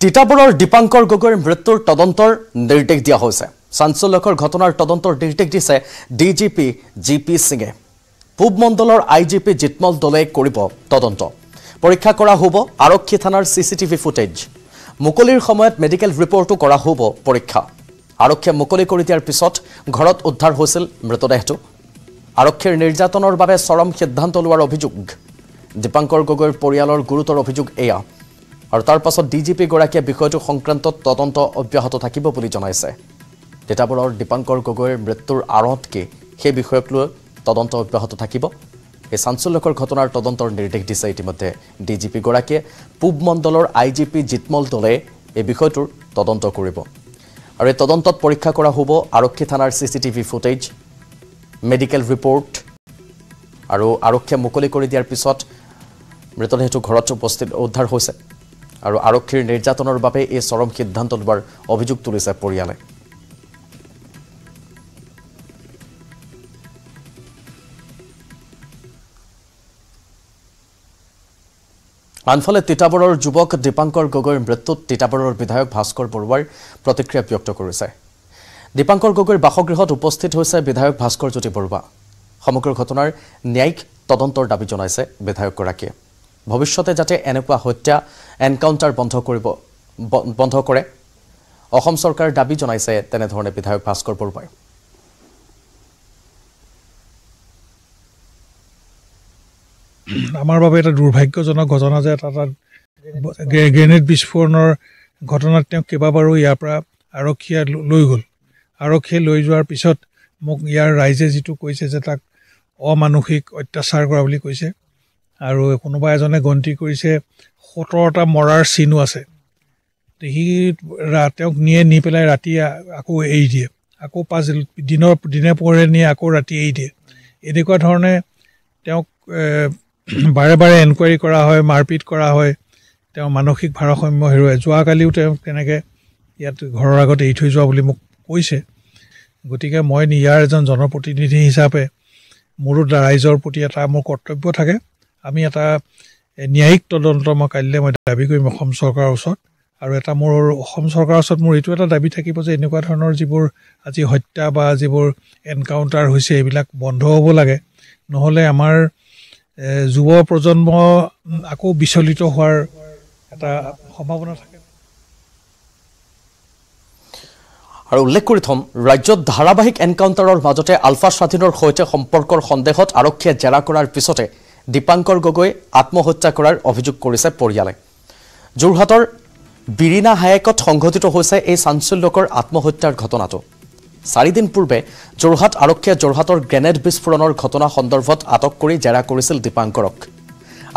তিতাবৰৰ দীপাংকৰ গগৈৰ মৃত্যুৰ তদন্তৰ নিৰ্দেশ দিয়া হৈছে। চাঞ্চল্যকৰ ঘটনাৰ তদন্তৰ নিৰ্দেশ দিছে ডিজিপি জিপি সিঙে। পূব মণ্ডলৰ আইজিপি জিতমল দলে কৰিব তদন্ত। পৰীক্ষা কৰা হ'ব আৰক্ষী থানাৰ চিচিটিভি ফুটেজ। মুকলিৰ সময়ত মেডিকেল ৰিপৰ্টো কৰা হ'ব পৰীক্ষা। আৰক্ষীয়ে মুকলি কৰি দিয়াৰ পিছত ঘৰত উদ্ধাৰ হৈছিল মৃতদেহটো। আৰক্ষীৰ নিৰ্যাতনৰ বাবে চৰম সিদ্ধান্ত লোৱাৰ অভিযোগ। দীপাংকৰ গগৈৰ পৰিয়ালৰ গুৰুতৰ অভিযোগ এয়া। আৰু তাৰ পাছত ডিজিপি গৰাকীয়ে বিষয়টো সংক্ৰান্তত তদন্ত অব্যাহত থাকিব বুলি জনাইছে। তিতাবৰৰ দীপাংকৰ গগৈৰ মৃত্যুৰ আঁৰত কি সেই বিষয়ক লৈ তদন্ত অব্যাহত থাকিব। এই চাঞ্চল্যকৰ ঘটনাৰ তদন্তৰ নিৰ্দেশ দিছে ইতিমধ্যে ডিজিপি গৰাকীয়ে। পূব মণ্ডলৰ আইজিপি জিতমল দলে এই বিষয়টোৰ তদন্ত কৰিব। আৰু এই তদন্তত পৰীক্ষা কৰা হ'ব আৰক্ষী থানাৰ চিচিটিভি ফুটেজ, মেডিকেল ৰিপৰ্ট। আৰু আৰক্ষীয়ে মুকলি কৰি দিয়াৰ পিছত মৃতদেহটো ঘৰত উদ্ধাৰ হৈছে। আৰু আৰক্ষীৰ নিৰ্যাতনৰ বাবে এই চৰম সিদ্ধান্ত লোৱাৰ অভিযোগ তুলিছে পৰিয়ালে। আনফালে তিতাবৰৰ যুৱক দীপাংকৰ গগৈৰ মৃত্যুত তিতাবৰৰ বিধায়ক ভাস্কৰ বৰুৱাৰ প্ৰতিক্ৰিয়া ব্যক্ত কৰিছে। দীপাংকৰ গগৈৰ বাসগৃহত উপস্থিত হৈছে বিধায়ক ভাস্কৰ জ্যোতি বৰুৱা। সমগ্ৰ ঘটনাৰ ন্যায়িক তদন্তৰ দাবী জনাইছে বিধায়কগৰাকীয়ে। ভৱিষ্যতে যাতে এনেকুৱা হত্যা এনকাউণ্টাৰ বন্ধ কৰে অসম চৰকাৰৰ দাবী জনাইছে তেনেধৰণে বিধায়ক ভাস্কৰ বৰুৱাই। আমাৰ বাবে এটা দুৰ্ভাগ্যজনক ঘটনা যে এটা গ্ৰেনেড বিস্ফোৰণৰ ঘটনাত তেওঁ কেইবাবাৰো ইয়াৰ পৰা আৰক্ষীয়ে লৈ গ'ল। আৰক্ষীয়ে লৈ যোৱাৰ পিছত মোক ইয়াৰ ৰাইজে যিটো কৈছে যে তাক অমানসিক অত্যাচাৰ কৰা বুলি কৈছে। আৰু কোনোবা এজনে গন্তি কৰিছে 17টা মৰাৰ চিনো আছে। সি তেওঁক নি পেলাই ৰাতি আকৌ এৰি দিয়ে, আকৌ দিনে পোহৰে নিয়ে আকৌ ৰাতি এৰি দিয়ে। এনেকুৱা ধৰণে তেওঁক বাৰে বাৰে এনকুৱাৰী কৰা হয়, মাৰপিট কৰা হয়। তেওঁ মানসিক ভাৰসাম্য হেৰুৱায়। যোৱাকালিও তেওঁক তেনেকৈ ইয়াত ঘৰৰ আগত এৰি থৈ যোৱা বুলি মোক কৈছে। গতিকে মই ইয়াৰ এজন জনপ্ৰতিনিধি হিচাপে মোৰো ৰাইজৰ প্ৰতি এটা মোৰ কৰ্তব্য থাকে। আমি এটা ন্যায়িক তদন্ত কাইলৈ মই দাবী কৰিম অসম চৰকাৰৰ ওচৰত। আৰু এটা মোৰ অসম চৰকাৰৰ ওচৰত মোৰ এইটো এটা দাবী থাকিব যে এনেকুৱা ধৰণৰ যিবোৰ আজি হত্যা বা যিবোৰ এনকাউণ্টাৰ হৈছে এইবিলাক বন্ধ হ'ব লাগে। নহ'লে আমাৰ যুৱ প্ৰজন্ম আকৌ বিচলিত হোৱাৰ এটা সম্ভাৱনা থাকে। আৰু উল্লেখ কৰি থম, ৰাজ্যত ধাৰাবাহিক এনকাউণ্টাৰৰ মাজতে আলফা স্বাধীনৰ সৈতে সম্পৰ্কৰ সন্দেহত আৰক্ষীয়ে জেৰা কৰাৰ পিছতে দীপাংকৰ গগৈ আত্মহত্যা কৰাৰ অভিযোগ কৰিছে পৰিয়ালে। যোৰহাটৰ বিৰিণা হায়েকত সংঘটিত হৈছে এই চাঞ্চল্যকৰ আত্মহত্যাৰ ঘটনাটো। 4 দিন পূৰ্বে যোৰহাট আৰক্ষীয়ে যোৰহাটৰ গ্ৰেনেড বিস্ফোৰণৰ ঘটনা সন্দৰ্ভত আটক কৰি জেৰা কৰিছিল দীপাংকৰক।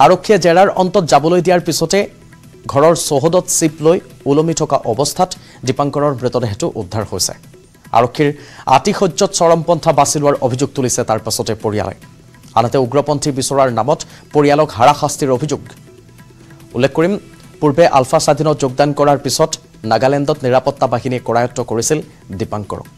আৰক্ষীয়ে জেৰাৰ অন্তত যাবলৈ দিয়াৰ পিছতে ঘৰৰ চৌহদত চিপ লৈ ওলমি থকা অৱস্থাত দীপাংকৰৰ মৃতদেহটো উদ্ধাৰ হৈছে। আৰক্ষীৰ আতিশয্যত চৰমপন্থা বাছি লোৱাৰ অভিযোগ তুলিছে তাৰ পাছতে পৰিয়ালে। আনহাতে উগ্ৰপন্থী বিচৰাৰ নামত পৰিয়ালক হাৰাশাস্তিৰ অভিযোগ। উল্লেখ কৰিম, পূৰ্বে আলফা স্বাধীনত যোগদান কৰাৰ পিছত নাগালেণ্ডত নিৰাপত্তা বাহিনীয়ে কৰায়ত্ব কৰিছিল দীপাংকৰক।